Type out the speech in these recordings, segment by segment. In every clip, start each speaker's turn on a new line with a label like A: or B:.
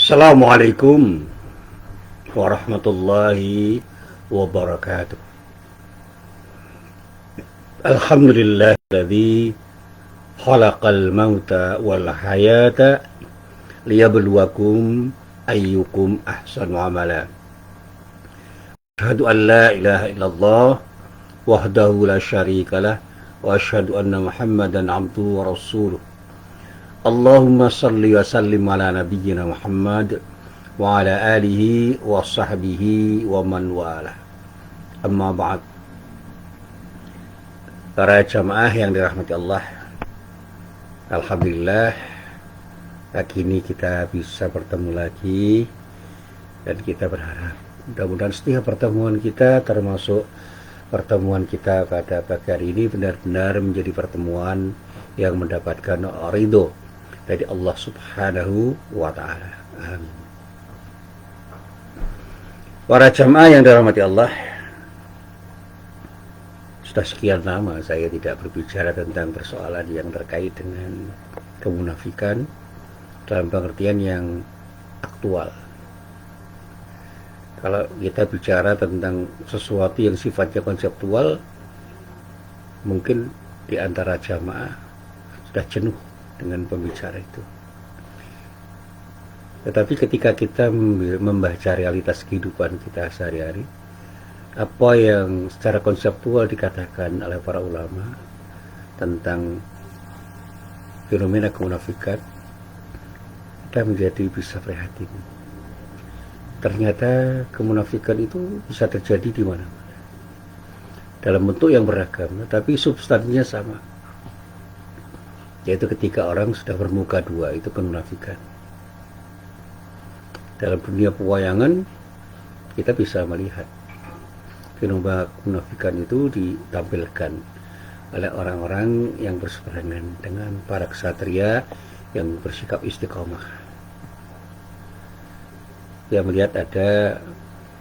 A: Assalamualaikum warahmatullahi wabarakatuh. Alhamdulillahilladzi khalaqal mauta wal hayata liyabluwakum ayyukum ahsanu amala. Asyhadu an la ilaha illallah wahdahu la syarikalah wa asyhadu anna Muhammadan abduhu wa rasuluh. Allahumma salli wa sallim ala nabiyyina Muhammad wa ala alihi wa sahbihi wa man wala. Amma ba'd. Para jamaah yang dirahmati Allah, alhamdulillah pagi ini kita bisa bertemu lagi, dan kita berharap mudah-mudahan setiap pertemuan kita, termasuk pertemuan kita pada pagi hari ini, benar-benar menjadi pertemuan yang mendapatkan ridho dari Allah Subhanahu wa Ta'ala. Amin. Para jamaah yang dirahmati Allah, sudah sekian lama saya tidak berbicara tentang persoalan yang terkait dengan kemunafikan dalam pengertian yang aktual. Kalau kita bicara tentang sesuatu yang sifatnya konseptual, mungkin di antara jamaah sudah jenuh dengan pembicara itu. Tetapi ketika kita membaca realitas kehidupan kita sehari-hari, apa yang secara konseptual dikatakan oleh para ulama tentang fenomena kemunafikan, kita menjadi bisa prihatin. Ternyata kemunafikan itu bisa terjadi di mana-mana, dalam bentuk yang beragam, tapi substansinya sama, yaitu ketika orang sudah bermuka dua, itu kemunafikan. Dalam dunia pewayangan kita bisa melihat fenomena kemunafikan itu ditampilkan oleh orang-orang yang berseberangan dengan para ksatria yang bersikap istiqomah. Dia melihat ada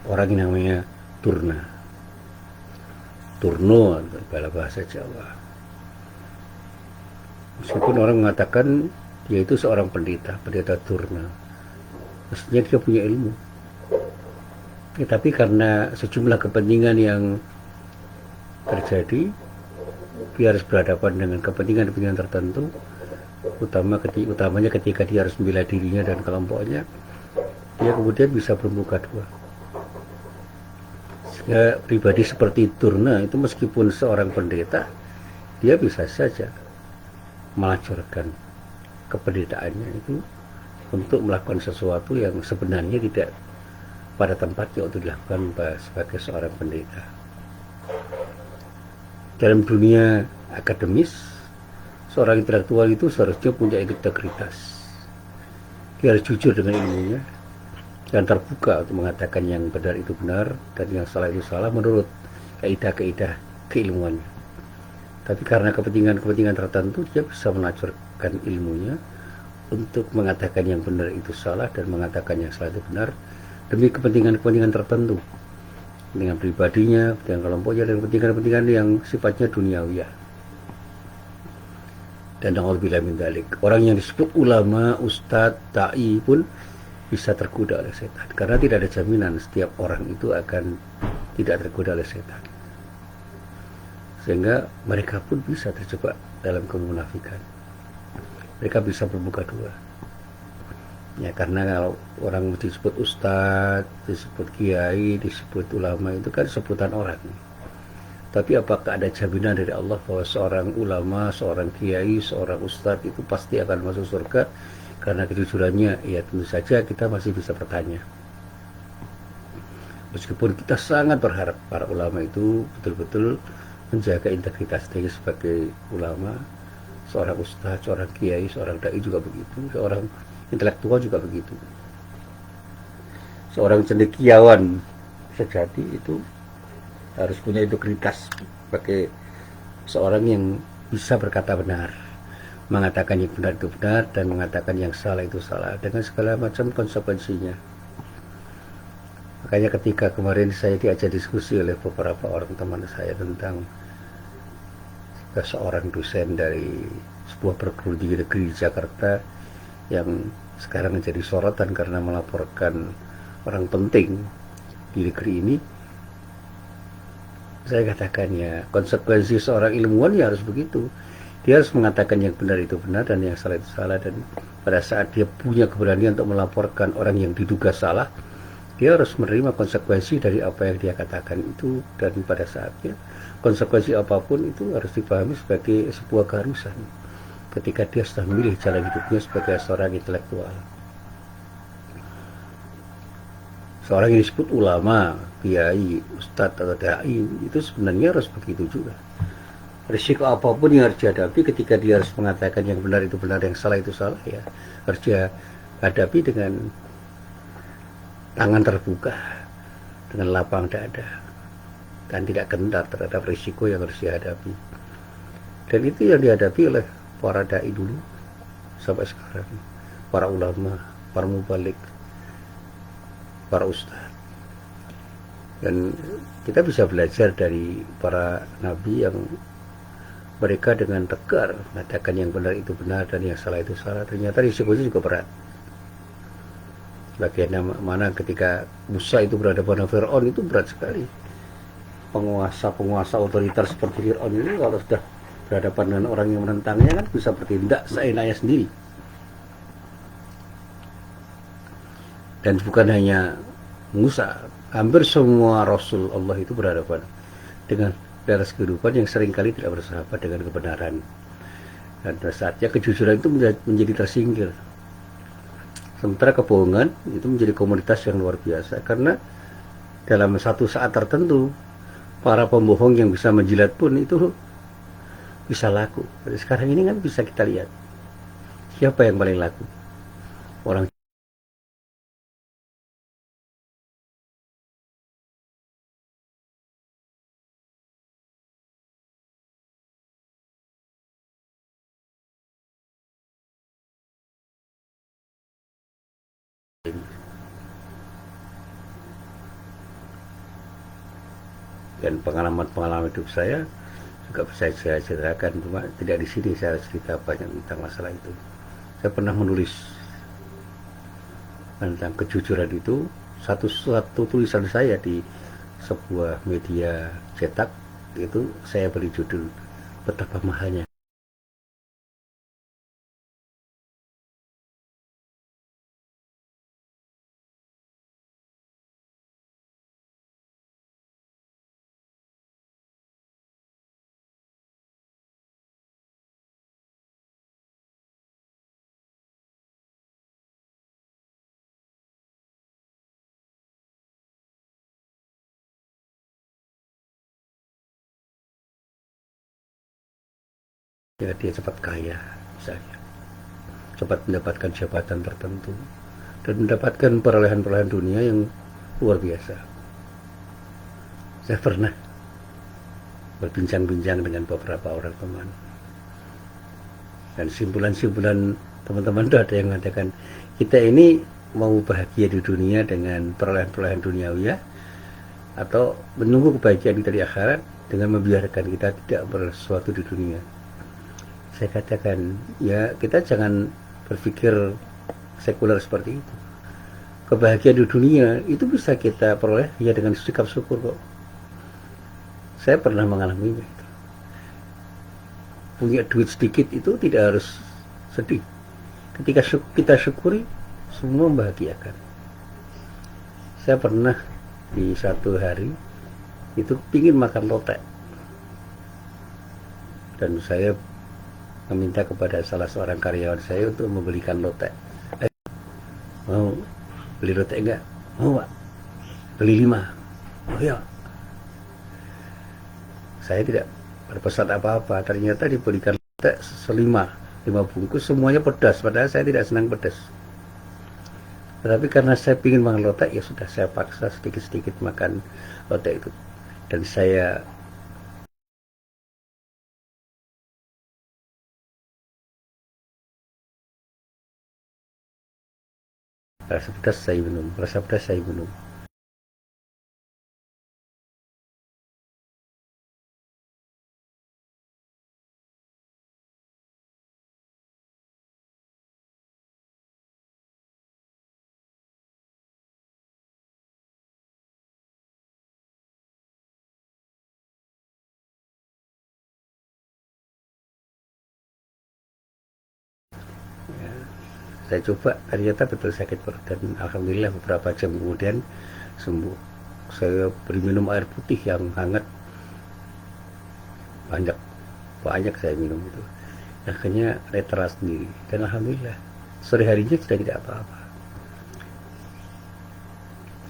A: orang yang namanya Turno dalam bahasa Jawa. Meskipun orang mengatakan dia itu seorang pendeta Turna, maksudnya dia punya ilmu. Tapi karena sejumlah kepentingan yang terjadi, dia harus berhadapan dengan kepentingan-kepentingan tertentu, utamanya ketika dia harus membela dirinya dan kelompoknya, dia kemudian bisa bermuka dua. Sehingga pribadi seperti Turna itu, meskipun seorang pendeta, dia bisa saja melacurkan kependetaannya itu untuk melakukan sesuatu yang sebenarnya tidak pada tempatnya untuk dilakukan sebagai seorang pendeta. Dalam dunia akademis, seorang intelektual itu seharusnya punya integritas. Dia harus jujur dengan ilmunya dan terbuka untuk mengatakan yang benar itu benar dan yang salah itu salah menurut kaidah-kaidah keilmuannya. Tapi karena kepentingan-kepentingan tertentu, dia bisa melacurkan ilmunya untuk mengatakan yang benar itu salah dan mengatakan yang salah itu benar demi kepentingan-kepentingan tertentu, dengan pribadinya, dengan kelompoknya, dan kepentingan-kepentingan yang sifatnya duniawiyah. Dan na'udzubillah min dzalik, orang yang disebut ulama, ustadz, da'i pun bisa tergoda oleh setan, karena tidak ada jaminan setiap orang itu akan tidak tergoda oleh setan, sehingga mereka pun bisa terjebak dalam kemunafikan. Mereka bisa bermuka dua. Ya, karena kalau orang disebut ustadz, disebut kiai, disebut ulama, itu kan sebutan orang. Tapi apakah ada jaminan dari Allah bahwa seorang ulama, seorang kiai, seorang ustadz itu pasti akan masuk surga karena kejujurannya? Ya, tentu saja kita masih bisa bertanya. Meskipun kita sangat berharap para ulama itu betul-betul menjaga integritas diri sebagai ulama, seorang ustadz, seorang kiai, seorang dai juga begitu, seorang intelektual juga begitu. Seorang cendekiawan sejati itu harus punya integritas sebagai seorang yang bisa berkata benar, mengatakan yang benar itu benar dan mengatakan yang salah itu salah, dengan segala macam konsekuensinya. Makanya ketika kemarin saya diajak diskusi oleh beberapa orang teman saya tentang seorang dosen dari sebuah perguruan tinggi negeri di Jakarta yang sekarang menjadi sorotan karena melaporkan orang penting di negeri ini, saya katakan ya konsekuensi seorang ilmuwan ya harus begitu. Dia harus mengatakan yang benar itu benar dan yang salah itu salah, dan pada saat dia punya keberanian untuk melaporkan orang yang diduga salah, dia harus menerima konsekuensi dari apa yang dia katakan itu, dan pada saatnya konsekuensi apapun itu harus dipahami sebagai sebuah keharusan ketika dia sudah memilih jalan hidupnya sebagai seorang intelektual. Seorang yang disebut ulama, kiai, ustadz atau dai itu sebenarnya harus begitu juga. Risiko apapun yang harus dihadapi ketika dia harus mengatakan yang benar itu benar, yang salah itu salah, ya harus dia hadapi dengan tangan terbuka, dengan lapang dada, dan tidak gentar terhadap risiko yang harus dihadapi. Dan itu yang dihadapi oleh para dai dulu sampai sekarang, para ulama, para mubalik, para ustadz. Dan kita bisa belajar dari para nabi yang mereka dengan tegar mengatakan yang benar itu benar dan yang salah itu salah. Ternyata risikonya juga berat. Bagaimana ketika Musa itu berhadapan dengan Fir'aun, itu berat sekali. Penguasa otoriter seperti Fir'aun ini kalau sudah berhadapan dengan orang yang menentangnya kan bisa bertindak seenaknya sendiri. Dan bukan hanya Musa, hampir semua Rasul Allah itu berhadapan dengan daras kehidupan yang seringkali tidak bersahabat dengan kebenaran, dan pada saatnya kejujuran itu menjadi tersingkir, sementara kebohongan itu menjadi komoditas yang luar biasa, karena dalam satu saat tertentu para pembohong yang bisa menjilat pun itu bisa laku. Jadi sekarang ini kan bisa kita lihat siapa yang paling laku, orang. Dan pengalaman-pengalaman hidup saya juga bisa saya ceritakan, cuma tidak di sini saya cerita banyak tentang masalah itu. Saya pernah menulis tentang kejujuran itu, satu tulisan saya di sebuah media cetak, itu saya beri judul betapa mahalnya. Ya, dia cepat kaya misalnya, cepat mendapatkan jabatan tertentu, dan mendapatkan perolehan-perolehan dunia yang luar biasa. Saya pernah berbincang-bincang dengan beberapa orang teman, dan simpulan-simpulan teman-teman itu ada yang mengatakan, kita ini mau bahagia di dunia dengan perolehan-perolehan duniawi ya, atau menunggu kebahagiaan kita di akhirat dengan membiarkan kita tidak bersesuatu di dunia. Saya katakan, ya kita jangan berpikir sekuler seperti itu. Kebahagiaan di dunia itu bisa kita peroleh ya dengan sikap syukur kok. Saya pernah mengalaminya itu. Punya duit sedikit itu tidak harus sedih. Ketika kita syukuri, semua membahagiakan. Saya pernah di satu hari itu pingin makan lotek, dan saya meminta kepada salah seorang karyawan saya untuk membelikan lotek. Mau beli lotek enggak? Mau pak, beli 5. Oh ya. Saya tidak berpesan apa-apa, ternyata dibelikan lotek 5 bungkus, semuanya pedas, padahal saya tidak senang pedas. Tetapi karena saya ingin makan lotek, ya sudah saya paksa sedikit-sedikit makan lotek itu. Dan saya rasa pedas saya minum, rasa pedas saya minum. Saya coba, ternyata betul sakit perut, dan alhamdulillah beberapa jam kemudian sembuh. Saya beri minum air putih yang hangat, banyak banyak saya minum itu. Akhirnya netral sendiri, dan alhamdulillah sore harinya sudah tidak apa-apa.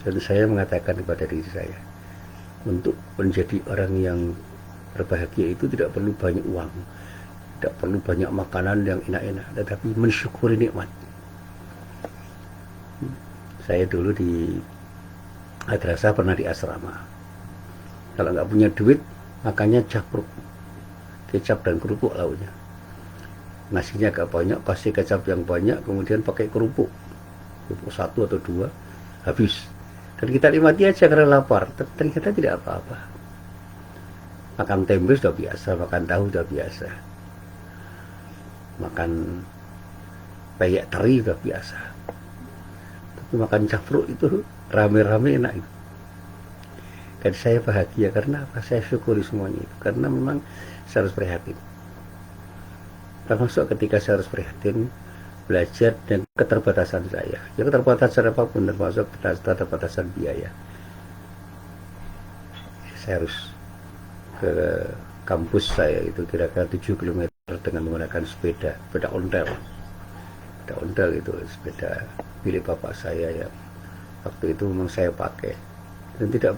A: Dan saya mengatakan kepada diri saya, untuk menjadi orang yang berbahagia itu tidak perlu banyak uang, tidak perlu banyak makanan yang enak-enak, tetapi mensyukuri nikmat. Saya dulu di madrasah pernah di asrama. Kalau nggak punya duit, makannya capruk, kecap dan kerupuk lauknya. Nasinya agak banyak, kasih kecap yang banyak, kemudian pakai kerupuk satu atau dua, habis. Dan kita nikmati aja karena lapar. Ternyata tidak apa-apa. Makan tempe sudah biasa, makan tahu sudah biasa, makan peyek teri sudah biasa. Tapi makan capruk itu rame-rame enak itu. Dan saya bahagia karena apa? Saya syukuri semuanya itu. Karena memang saya harus prihatin. Termasuk ketika saya harus prihatin, belajar dan keterbatasan saya. Ya keterbatasan apapun, termasuk keterbatasan biaya. Saya harus ke kampus saya itu kira-kira 7 km dengan menggunakan sepeda ontel. Sepeda ontel itu sepeda milik bapak saya yang waktu itu memang saya pakai. Dan tidak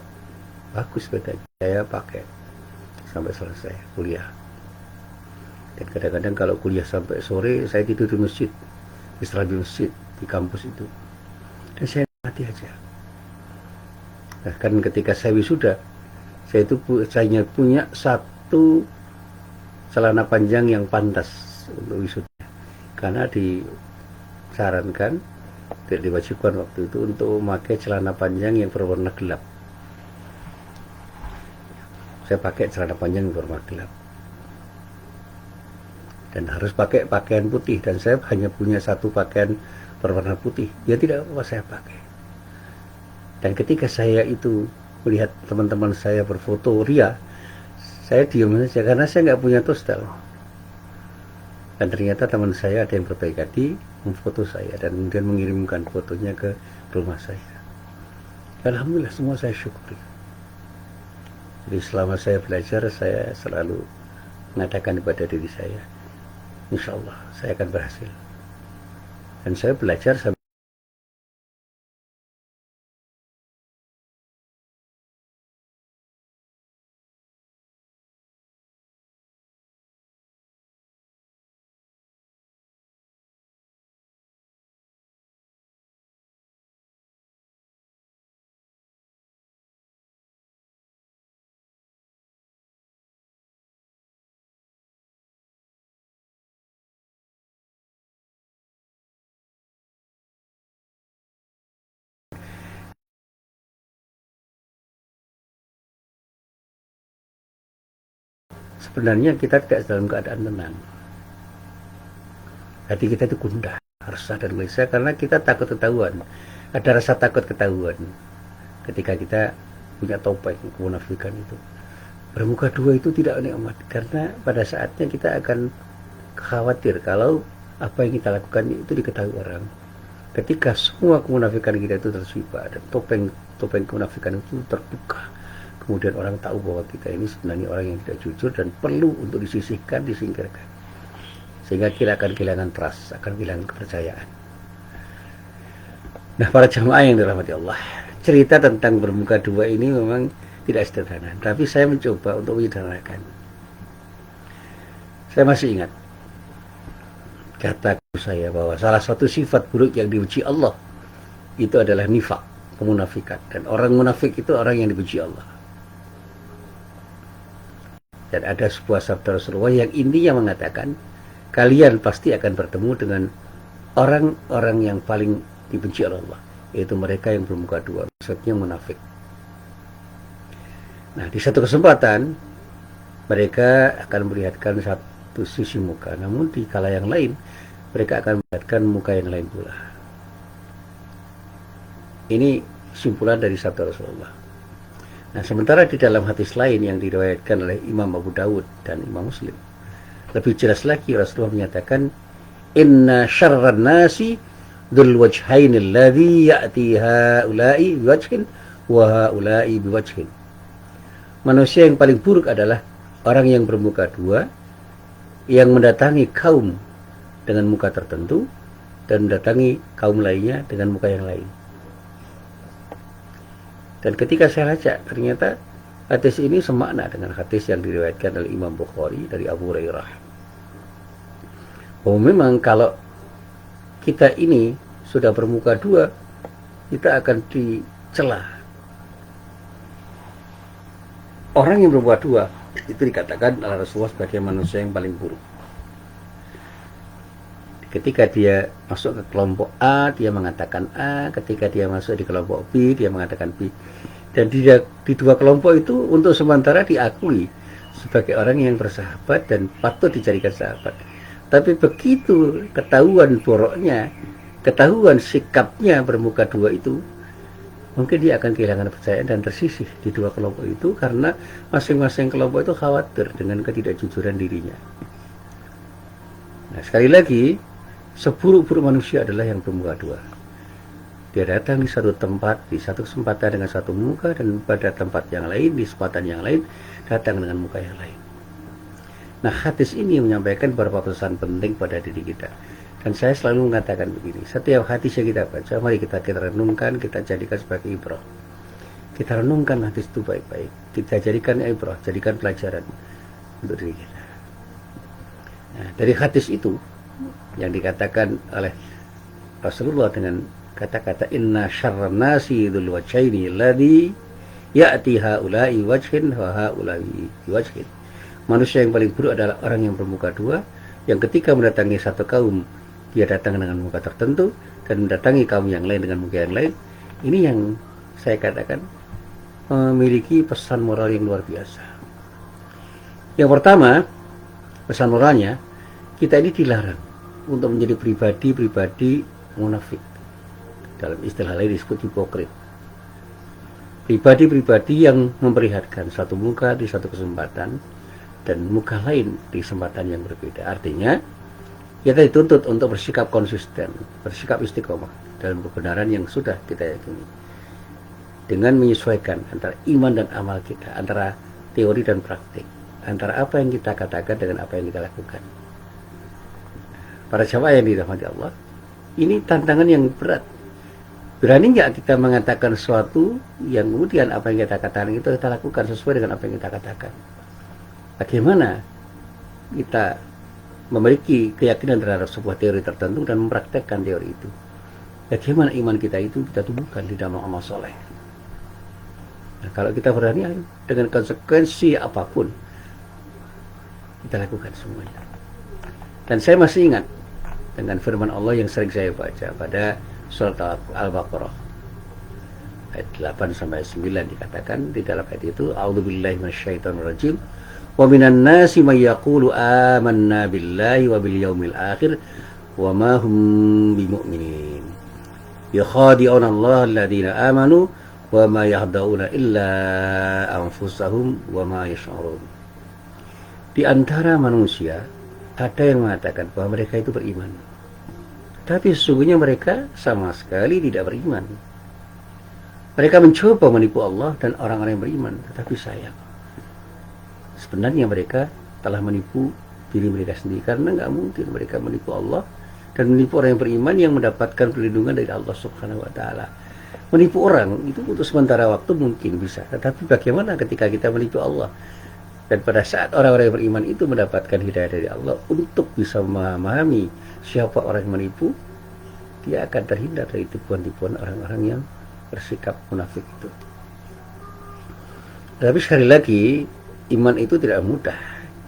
A: bagus sepedanya, saya pakai sampai selesai kuliah. Dan kadang-kadang kalau kuliah sampai sore, saya tidur di masjid, istirahat di masjid, di kampus itu. Dan saya mati aja. Nah, kan ketika saya wisuda, saya hanya punya satu celana panjang yang pantas untuk wisuda. Karena disarankan, tidak diwajibkan waktu itu untuk memakai celana panjang yang berwarna gelap. Saya pakai celana panjang yang berwarna gelap. Dan harus pakai pakaian putih, dan saya hanya punya satu pakaian berwarna putih. Ya tidak apa-apa saya pakai. Dan ketika saya itu melihat teman-teman saya berfoto ria, saya diam saja karena saya nggak punya tostel. Dan ternyata teman saya ada yang berbaik hati memfoto saya dan kemudian mengirimkan fotonya ke rumah saya. Alhamdulillah semua saya syukuri. Jadi selama saya belajar, saya selalu mengatakan kepada diri saya, insya Allah saya akan berhasil. Dan saya belajar sampai sebenarnya kita tidak dalam keadaan tenang. Hati kita itu gundah, resah dan gelisah karena kita takut ketahuan. Ada rasa takut ketahuan ketika kita punya topeng kemunafikan itu. Bermuka dua itu tidak nikmat karena pada saatnya kita akan khawatir kalau apa yang kita lakukan itu diketahui orang. Ketika semua kemunafikan kita itu tersibak dan topeng kemunafikan itu terbuka, kemudian orang tahu bahwa kita ini sebenarnya orang yang tidak jujur dan perlu untuk disisihkan, disingkirkan, sehingga kita akan kehilangan trust, akan kehilangan kepercayaan. Nah, para jamaah yang dirahmati Allah, cerita tentang bermuka dua ini memang tidak sederhana, tapi saya mencoba untuk menyederhanakan. Saya masih ingat kata saya bahwa salah satu sifat buruk yang dibenci Allah itu adalah nifak, kemunafikan, dan orang munafik itu orang yang dibenci Allah. Dan ada sebuah sabda Rasulullah yang intinya mengatakan, kalian pasti akan bertemu dengan orang-orang yang paling dibenci oleh Allah, yaitu mereka yang bermuka dua, maksudnya munafik. Nah, di satu kesempatan mereka akan melihatkan satu sisi muka, namun di kala yang lain mereka akan melihatkan muka yang lain pula. Ini simpulan dari sabda Rasulullah. Nah, sementara di dalam hadis lain yang diriwayatkan oleh Imam Abu Dawud dan Imam Muslim, lebih jelas lagi Rasulullah menyatakan, inna syarran nasi dzul wajhaini alladzi ya'ti haula'i biwajhin wa haula'i biwajhin. Manusia yang paling buruk adalah orang yang bermuka dua, yang mendatangi kaum dengan muka tertentu dan mendatangi kaum lainnya dengan muka yang lain. Dan ketika saya baca, ternyata hadis ini semakna dengan hadis yang diriwayatkan oleh Imam Bukhari dari Abu Hurairah. Oh, memang kalau kita ini sudah bermuka dua, kita akan dicela. Orang yang bermuka dua itu dikatakan oleh Rasulullah sebagai manusia yang paling buruk. Ketika dia masuk ke kelompok A, dia mengatakan A. Ketika dia masuk di kelompok B, dia mengatakan B. Dan di dua kelompok itu untuk sementara diakui sebagai orang yang bersahabat dan patut dijadikan sahabat. Tapi begitu ketahuan boroknya, ketahuan sikapnya bermuka dua itu, mungkin dia akan kehilangan kepercayaan dan tersisih di dua kelompok itu karena masing-masing kelompok itu khawatir dengan ketidakjujuran dirinya. Nah, sekali lagi, seburuk-buruk manusia adalah yang bermuka dua. Dia datang di satu tempat, di satu kesempatan dengan satu muka, dan pada tempat yang lain, di kesempatan yang lain, datang dengan muka yang lain. Nah, hadis ini menyampaikan beberapa pesan penting pada diri kita. Dan saya selalu mengatakan begini, setiap hadis yang kita baca, mari kita renungkan, kita jadikan sebagai ibrah. Kita renungkan hadis itu baik-baik. Kita jadikan ibrah, jadikan pelajaran untuk diri kita. Nah, dari hadis itu, yang dikatakan oleh Rasulullah dengan kata-kata inna syarran nasi dzul wajhaini alladzi ya'ti haula'i wajhin wa haula'i wajhin. Manusia yang paling buruk adalah orang yang bermuka dua, yang ketika mendatangi satu kaum, dia datang dengan muka tertentu, dan mendatangi kaum yang lain dengan muka yang lain. Ini yang saya katakan memiliki pesan moral yang luar biasa. Yang pertama, pesan moralnya, kita ini dilarang untuk menjadi pribadi-pribadi munafik. Dalam istilah lain disebut hipokrit. Pribadi-pribadi yang memperlihatkan satu muka di satu kesempatan, dan muka lain di kesempatan yang berbeda. Artinya, kita dituntut untuk bersikap konsisten, bersikap istiqomah dalam kebenaran yang sudah kita yakini. Dengan menyesuaikan antara iman dan amal kita, antara teori dan praktik, antara apa yang kita katakan dengan apa yang kita lakukan. Para jamaah yang dirahmati Allah, ini tantangan yang berat. Berani nggak kita mengatakan sesuatu yang kemudian apa yang kita katakan itu kita lakukan sesuai dengan apa yang kita katakan? Bagaimana kita memiliki keyakinan terhadap sebuah teori tertentu dan mempraktekkan teori itu? Bagaimana iman kita itu kita tumbuhkan di dalam amal soleh? Nah, kalau kita berani dengan konsekuensi apapun, kita lakukan semuanya. Dan saya masih ingat dengan firman Allah yang sering saya baca pada surat Al-Baqarah ayat 8 sampai 9 dikatakan di dalam ayat itu, a'udzubillahi minasyaitonirrajim. Wa minan nasi may yaqulu amanna billahi wa bil yaumil akhir wa ma hum bimu'minin. Yakhadi'una Allah alladziina amanu wa ma yahda'una illa anfusahum wa ma yash'urun. Di antara manusia ada yang mengatakan bahwa mereka itu beriman, tapi sesungguhnya mereka sama sekali tidak beriman. Mereka mencoba menipu Allah dan orang-orang yang beriman, tetapi sayang, sebenarnya mereka telah menipu diri mereka sendiri, karena nggak mungkin mereka menipu Allah dan menipu orang yang beriman yang mendapatkan perlindungan dari Allah Subhanahu wa Ta'ala. Menipu orang itu untuk sementara waktu mungkin bisa, tetapi bagaimana ketika kita menipu Allah? Dan pada saat orang-orang yang beriman itu mendapatkan hidayah dari Allah untuk bisa memahami siapa orang yang menipu, dia akan terhindar dari tipuan-tipuan orang-orang yang bersikap munafik itu. Tapi sekali lagi, iman itu tidak mudah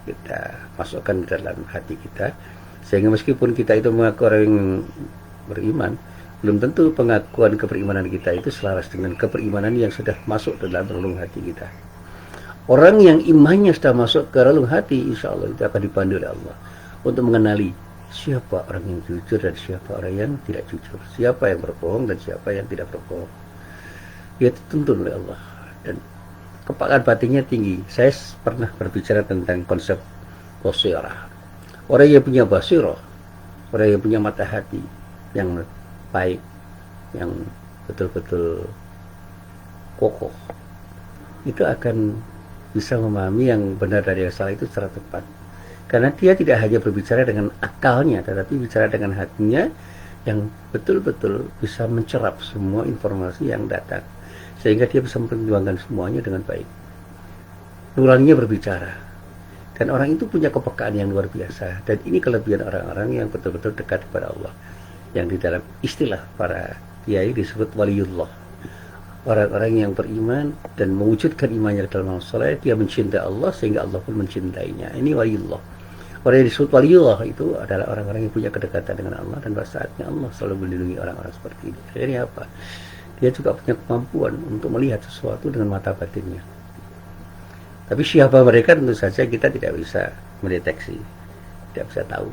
A: kita masukkan ke dalam hati kita, sehingga meskipun kita itu mengaku orang yang beriman, belum tentu pengakuan keberimanan kita itu selaras dengan keberimanan yang sudah masuk ke dalam relung hati kita. Orang yang imannya sudah masuk ke relung hati, insya Allah itu akan dipandu oleh Allah untuk mengenali siapa orang yang jujur dan siapa orang yang tidak jujur, siapa yang berbohong dan siapa yang tidak berbohong. Dia dituntun oleh Allah dan kepekaan batinnya tinggi. Saya pernah berbicara tentang konsep basirah. Orang yang punya basirah, orang yang punya mata hati yang baik, yang betul-betul kokoh, itu akan bisa memahami yang benar dari yang salah itu secara tepat. Karena dia tidak hanya berbicara dengan akalnya, tetapi bicara dengan hatinya yang betul-betul bisa mencerap semua informasi yang datang, sehingga dia bisa mempertimbangkan semuanya dengan baik. Nuraninya berbicara, dan orang itu punya kepekaan yang luar biasa. Dan ini kelebihan orang-orang yang betul-betul dekat kepada Allah, yang di dalam istilah para kiai disebut waliullah. Orang-orang yang beriman dan mewujudkan imannya dalam amal soleh, dia mencintai Allah sehingga Allah pun mencintainya. Ini waliullah. Orang yang disebut waliullah itu adalah orang-orang yang punya kedekatan dengan Allah, dan pada saatnya Allah selalu melindungi orang-orang seperti ini. Akhirnya apa? Dia juga punya kemampuan untuk melihat sesuatu dengan mata batinnya. Tapi siapa mereka tentu saja kita tidak bisa mendeteksi, tidak bisa tahu.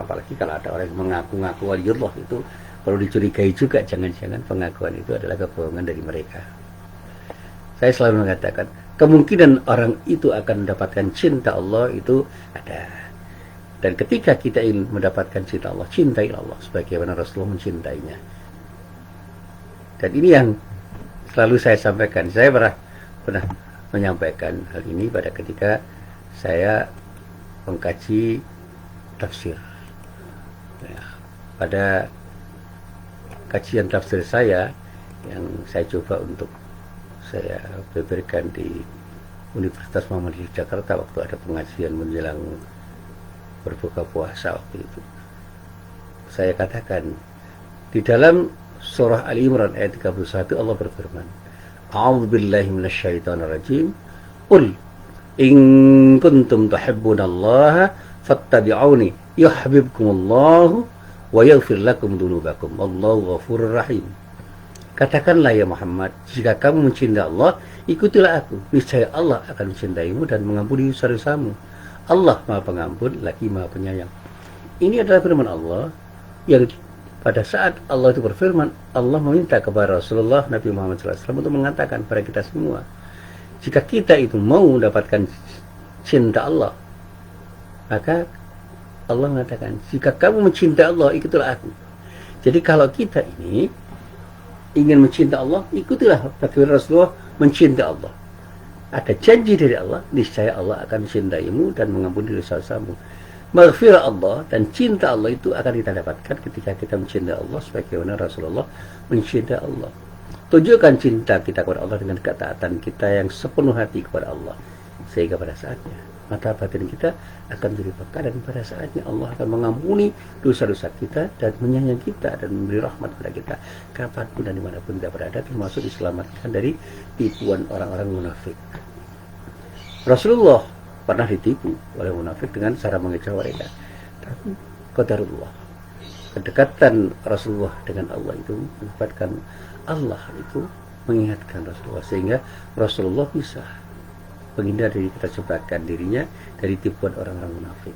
A: Apalagi kalau ada orang yang mengaku-ngaku waliullah, itu perlu dicurigai juga, jangan-jangan pengakuan itu adalah kebohongan dari mereka. Saya selalu mengatakan, kemungkinan orang itu akan mendapatkan cinta Allah itu ada. Dan ketika kita ingin mendapatkan cinta Allah, cintai Allah sebagaimana Rasulullah mencintainya. Dan ini yang selalu saya sampaikan. Saya pernah menyampaikan hal ini pada ketika saya mengkaji tafsir. Ya, pada kajian tafsir saya yang saya coba untuk saya beberkan di Universitas Muhammadiyah Jakarta waktu ada pengajian menjelang berbuka puasa waktu itu, saya katakan di dalam surah Ali Imran ayat 31 Allah berfirman, A'udzubillahi minasyaitonirrajim. Qul in kuntum tuhibbunallaha fattabi'uni yuhibbukumullahu wa yaghfir lakum dzunubakum. Wallahu ghafurur rahim. Katakanlah ya Muhammad, jika kamu mencintai Allah, ikutilah aku. Niscaya Allah akan mencintaimu dan mengampuni dosa-dosamu. Allah Maha Pengampun lagi Maha Penyayang. Ini adalah firman Allah yang pada saat Allah itu berfirman, Allah meminta kepada Rasulullah Nabi Muhammad SAW untuk mengatakan kepada kita semua, jika kita itu mau mendapatkan cinta Allah, maka Allah mengatakan, jika kamu mencintai Allah, ikutilah aku. Jadi kalau kita ini ingin mencintai Allah, ikutilah bagaimana Rasulullah mencintai Allah. Ada janji dari Allah, niscaya Allah akan mencintaimu dan mengampuni dosa-dosamu. Maghfirah Allah dan cinta Allah itu akan kita dapatkan ketika kita mencintai Allah sebagaimana Rasulullah mencintai Allah. Tunjukkan cinta kita kepada Allah dengan ketaatan kita yang sepenuh hati kepada Allah, sehingga pada saatnya mata batin kita akan menjadi peka, dan pada saatnya Allah akan mengampuni dosa-dosa kita dan menyayangi kita dan memberi rahmat kepada kita kapanpun dan dimanapun kita berada, termasuk diselamatkan dari tipuan orang-orang munafik. Rasulullah pernah ditipu oleh munafik dengan cara mengejar mereka, tapi qadarullah, kedekatan Rasulullah dengan Allah itu menyebabkan Allah itu mengingatkan Rasulullah, sehingga Rasulullah bisa menghindar dari keterjebakan dirinya dari tipuan orang-orang munafik.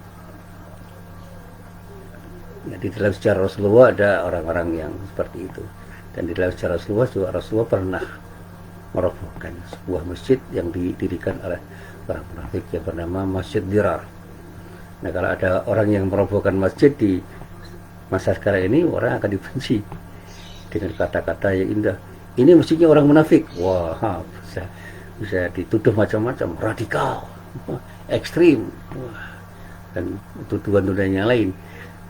A: Ya, di dalam sejarah Rasulullah ada orang-orang yang seperti itu, dan di dalam sejarah Rasulullah juga Rasulullah pernah merobohkan sebuah masjid yang didirikan oleh orang munafik yang bernama Masjid Dirar. Nah, kalau ada orang yang merobohkan masjid di masa sekarang ini, orang akan dibenci dengan kata-kata yang indah. Ini masjidnya orang munafik. Wah, bisa dituduh macam-macam, radikal, ekstrim, dan tuduhan-tuduhan yang lain.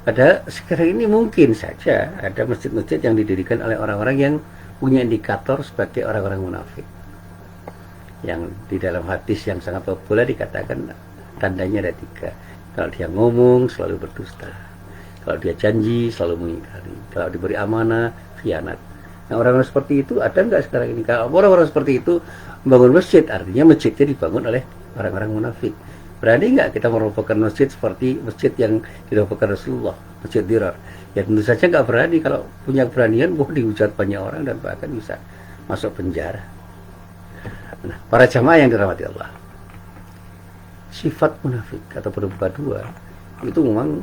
A: Pada sekarang ini mungkin saja ada masjid-masjid yang didirikan oleh orang-orang yang punya indikator sebagai orang-orang munafik, yang di dalam hadis yang sangat populer dikatakan tandanya ada 3. Kalau dia ngomong selalu berdusta, kalau dia janji selalu mengingkari, kalau diberi amanah khianat. Nah, orang-orang seperti itu ada nggak sekarang ini? Kalau orang-orang seperti itu membangun masjid, artinya masjidnya dibangun oleh orang-orang munafik. Berani nggak kita merobohkan masjid seperti masjid yang dirobohkan Rasulullah, Masjid Dirar? Ya tentu saja nggak berani. Kalau punya keberanian, dihujat banyak orang dan bahkan bisa masuk penjara. Nah, para jamaah yang dirahmati Allah, sifat munafik atau berubah dua itu memang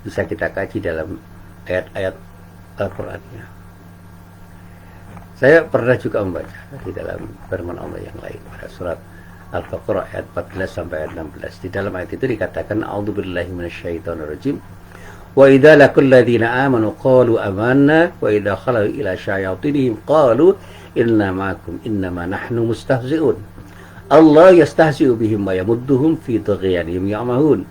A: bisa kita kaji dalam ayat-ayat Al-Qur'annya. Saya pernah juga membaca di dalam firman Allah yang lain pada surat Al-Baqarah ayat 14 sampai ayat 16. Di dalam ayat itu dikatakan, A'udzubillahi minasyaitonirrajim. Wa idza laqul ladzina amanu qalu amanna wa idza khalu ila syayatinihim qalu inna ma'akum innama nahnu mustahzi'un. Allah yastahzi'u bihim wa yamudduhum fi tughyanihim ya'mahun.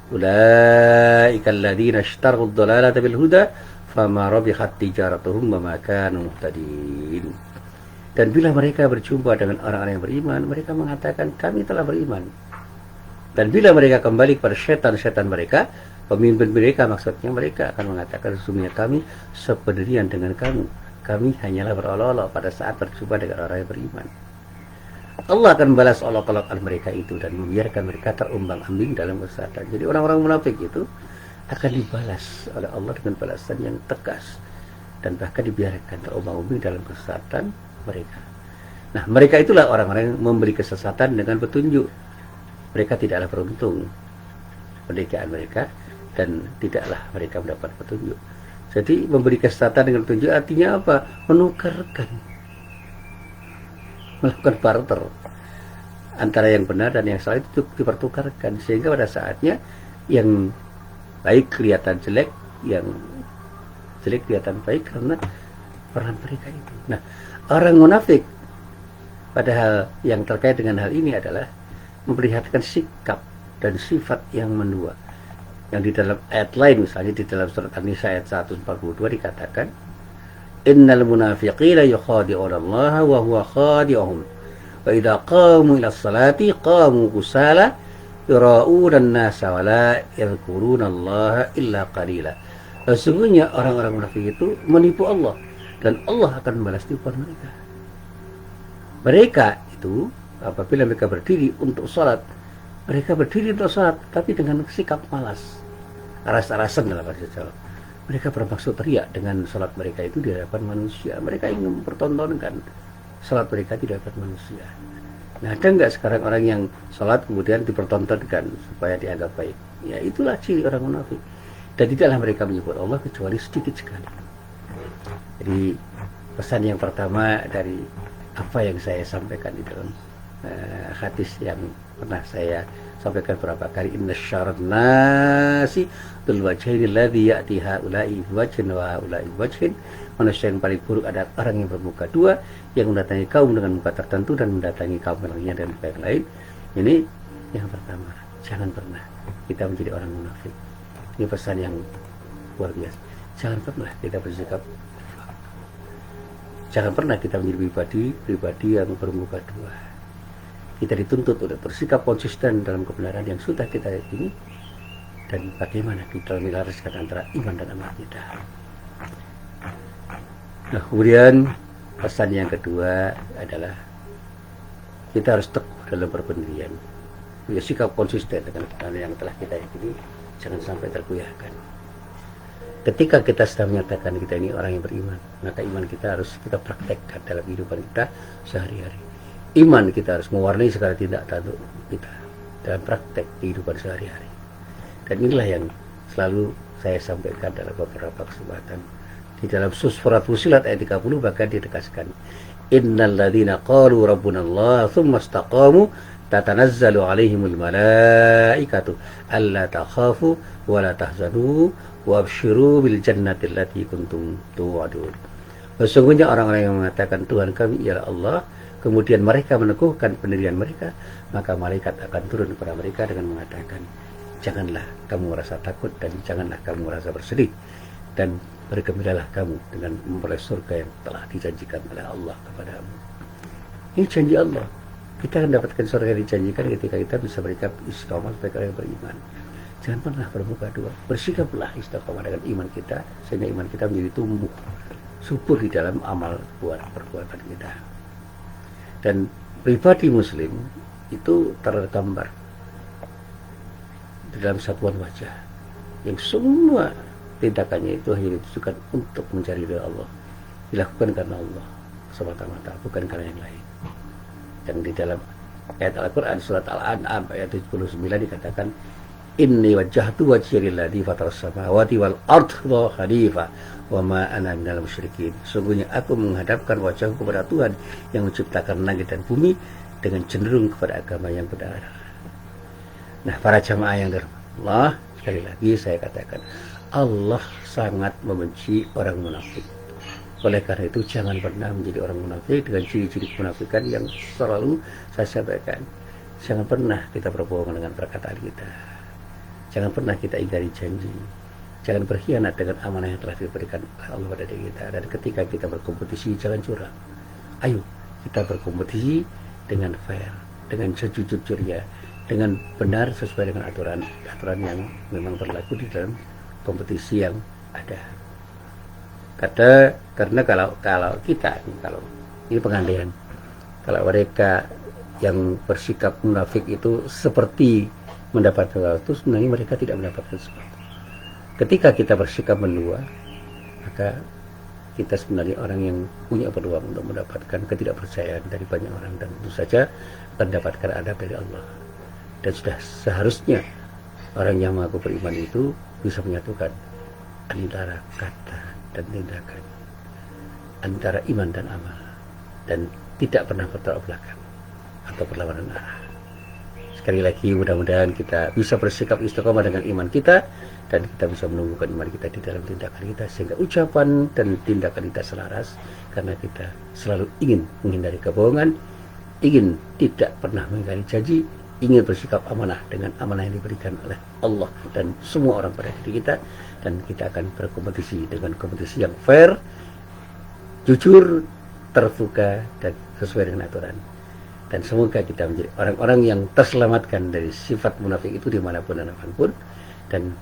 A: Ulaika alladzina ishtaraw ad-dalalata bil huda fama rabihat tijaratuhum wa ma kanu muhtadin. Dan bila mereka berjumpa dengan orang-orang yang beriman, mereka mengatakan kami telah beriman. Dan bila mereka kembali kepada setan-setan mereka, pemimpin mereka, maksudnya mereka akan mengatakan sesungguhnya kami sependirian dengan kamu. Kami hanyalah berolok-olok pada saat berjumpa dengan orang yang beriman. Allah akan membalas olok-olokan mereka itu dan membiarkan mereka terumbang-ambing dalam kesesatan. Jadi orang-orang munafik itu akan dibalas oleh Allah dengan balasan yang tegas dan bahkan dibiarkan terumbang-ambing dalam kesesatan mereka. Nah, mereka itulah orang-orang yang memberi kesesatan dengan petunjuk. Mereka tidaklah beruntung pernikahan mereka dan tidaklah mereka mendapat petunjuk. Jadi memberi kesesatan dengan petunjuk artinya apa? Menukarkan, melakukan barter antara yang benar dan yang salah itu dipertukarkan sehingga pada saatnya yang baik kelihatan jelek, yang jelek kelihatan baik karena peran mereka itu. Nah, orang munafik padahal yang terkait dengan hal ini adalah memperlihatkan sikap dan sifat yang mendua. Yang di dalam ayat lain, misalnya di dalam surat An-Nisa ayat 142 dikatakan, innal munafiqina yukhadi'una Allah wa huwa khadi'uhum wa idza qamu ila sholati qamu kusala yura'una an-nasa wa la yadhkuruna Allah illa qalila. Sesungguhnya orang-orang munafik itu menipu Allah dan Allah akan membalas tipuan mereka. Mereka itu apabila mereka berdiri untuk sholat, mereka berdiri untuk sholat tapi dengan sikap malas, aras-arasan dalam bahasa Jawa. Mereka bermaksud teriak dengan sholat mereka itu di hadapan manusia. Mereka ingin mempertontonkan sholat mereka di hadapan manusia. Nah, ada nggak sekarang orang yang sholat kemudian dipertontonkan supaya dianggap baik? Ya, itulah ciri orang munafik. Dan tidaklah mereka menyebut Allah kecuali sedikit sekali. Jadi pesan yang pertama dari apa yang saya sampaikan di dalam hadis yang pernah saya sampaikan beberapa kali, inna syarran nasi dzul wajhaini alladzi ya'ti haula'i wajhin wa haula'i wajhin. Manusia yang paling buruk adalah orang yang bermuka dua, yang mendatangi kaum dengan muka tertentu dan mendatangi kaum lainnya dengan muka yang lain. Ini yang pertama, jangan pernah kita menjadi orang munafik. Ini pesan yang luar biasa. Jangan pernah kita bersikap, jangan pernah kita menjadi pribadi yang bermuka dua. Kita dituntut untuk bersikap konsisten dalam kebenaran yang sudah kita yakini dan bagaimana kita menyelaraskan antara iman dan amal kita. Nah, kemudian pesan yang kedua adalah kita harus teguh dalam berpendirian, punya sikap konsisten dengan kebenaran yang telah kita yakini, jangan sampai tergoyahkan. Ketika kita sudah menyatakan kita ini orang yang beriman, maka iman kita harus kita praktekkan dalam kehidupan kita sehari-hari. Iman kita harus mewarnai segala tindak tanduk kita dalam praktek kehidupan sehari-hari. Dan inilah yang selalu saya sampaikan dalam beberapa kesempatan. Di dalam surat Fussilat ayat 30 bahkan ditegaskan, innal ladzina qalu rabbuna Allah tsumma istaqamu tatanazzalu alaihimul malaikatu alla takhafu wa la tahzanu wabshiru bil jannati allati kuntum tu'adun. Sesungguhnya orang-orang yang mengatakan Tuhan kami ialah Allah, kemudian mereka meneguhkan pendirian mereka, maka malaikat akan turun kepada mereka dengan mengatakan, janganlah kamu merasa takut dan janganlah kamu merasa bersedih, dan bergembiralah kamu dengan memperoleh surga yang telah dijanjikan oleh Allah kepadamu. Ini janji Allah. Kita akan dapatkan surga yang dijanjikan ketika kita bisa bersikap istiqomah sebagai orang yang beriman. Jangan pernah bermuka dua. Bersikaplah istiqomah dengan iman kita sehingga iman kita menjadi tumbuh subur di dalam amal perbuatan kita. Dan pribadi muslim itu tergambar di dalam satuan wajah yang semua tindakannya itu hanya ditujukan untuk mencari ridha Allah, dilakukan karena Allah semata-mata, bukan karena yang lain. Dan di dalam ayat Al-Quran surat Al-An'am ayat 79 dikatakan, inni wajjahtu wajhiya lilladzi fataras samawati wal ardha hanifan wa ma ana minal musyrikin. Sungguhnya aku menghadapkan wajahku kepada Tuhan yang menciptakan langit dan bumi dengan cenderung kepada agama yang benar. Nah, para jamaah yang dirahmati Allah, sekali lagi saya katakan, Allah sangat membenci orang munafik. Oleh karena itu jangan pernah menjadi orang munafik dengan ciri-ciri kemunafikan yang selalu saya sampaikan. Jangan pernah kita berbohong dengan perkataan kita. Jangan pernah kita ingkari janji. Jangan berkhianat dengan amanah yang telah diberikan Allah pada diri kita. Dan ketika kita berkompetisi, jangan curang. Ayo kita berkompetisi dengan fair, dengan sejujur-jujurnya, dengan benar sesuai dengan aturan yang memang berlaku di dalam kompetisi yang ada. Karena kalau kita, kalau ini pengandaian, kalau mereka yang bersikap munafik itu seperti mendapatkan sesuatu, sebenarnya mereka tidak mendapatkan sesuatu. Ketika kita bersikap mendua, maka kita sebenarnya orang yang punya peluang untuk mendapatkan ketidakpercayaan dari banyak orang, dan tentu saja mendapatkan adab dari Allah. Dan sudah seharusnya orang yang mengaku beriman itu bisa menyatukan antara kata dan tindakan, antara iman dan amal, dan tidak pernah bertolak belakang atau berlawanan arah. Sekali lagi, mudah-mudahan kita bisa bersikap istiqomah dengan iman kita, dan kita bisa menumbuhkan iman kita di dalam tindakan kita, sehingga ucapan dan tindakan kita selaras, karena kita selalu ingin menghindari kebohongan, ingin tidak pernah mengingkari janji, ingin bersikap amanah dengan amanah yang diberikan oleh Allah dan semua orang pada diri kita, dan kita akan berkompetisi dengan kompetisi yang fair, jujur, terbuka, dan sesuai dengan aturan. Dan semoga kita menjadi orang-orang yang terselamatkan dari sifat munafik itu dimanapun dan kapanpun, dan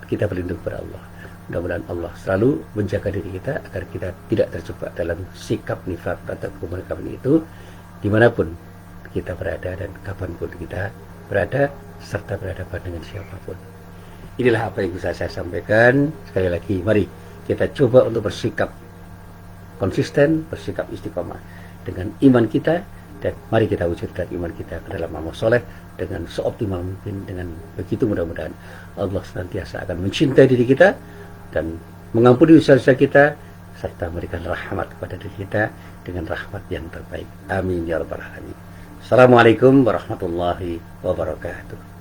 A: kita berlindung kepada Allah. Mudah-mudahan Allah selalu menjaga diri kita agar kita tidak terjebak dalam sikap nifak atau kemunafik itu dimanapun kita berada dan kapanpun kita berada, serta berhadapan dengan siapapun. Inilah apa yang bisa saya sampaikan. Sekali lagi, mari kita coba untuk bersikap konsisten, bersikap istiqomah dengan iman kita, dan mari kita wujudkan iman kita ke dalam amal soleh dengan seoptimal mungkin. Dengan begitu mudah-mudahan Allah senantiasa akan mencintai diri kita dan mengampuni dosa-dosa kita, serta memberikan rahmat kepada diri kita dengan rahmat yang terbaik. Amin ya rabbal alamin. Assalamualaikum warahmatullahi wabarakatuh.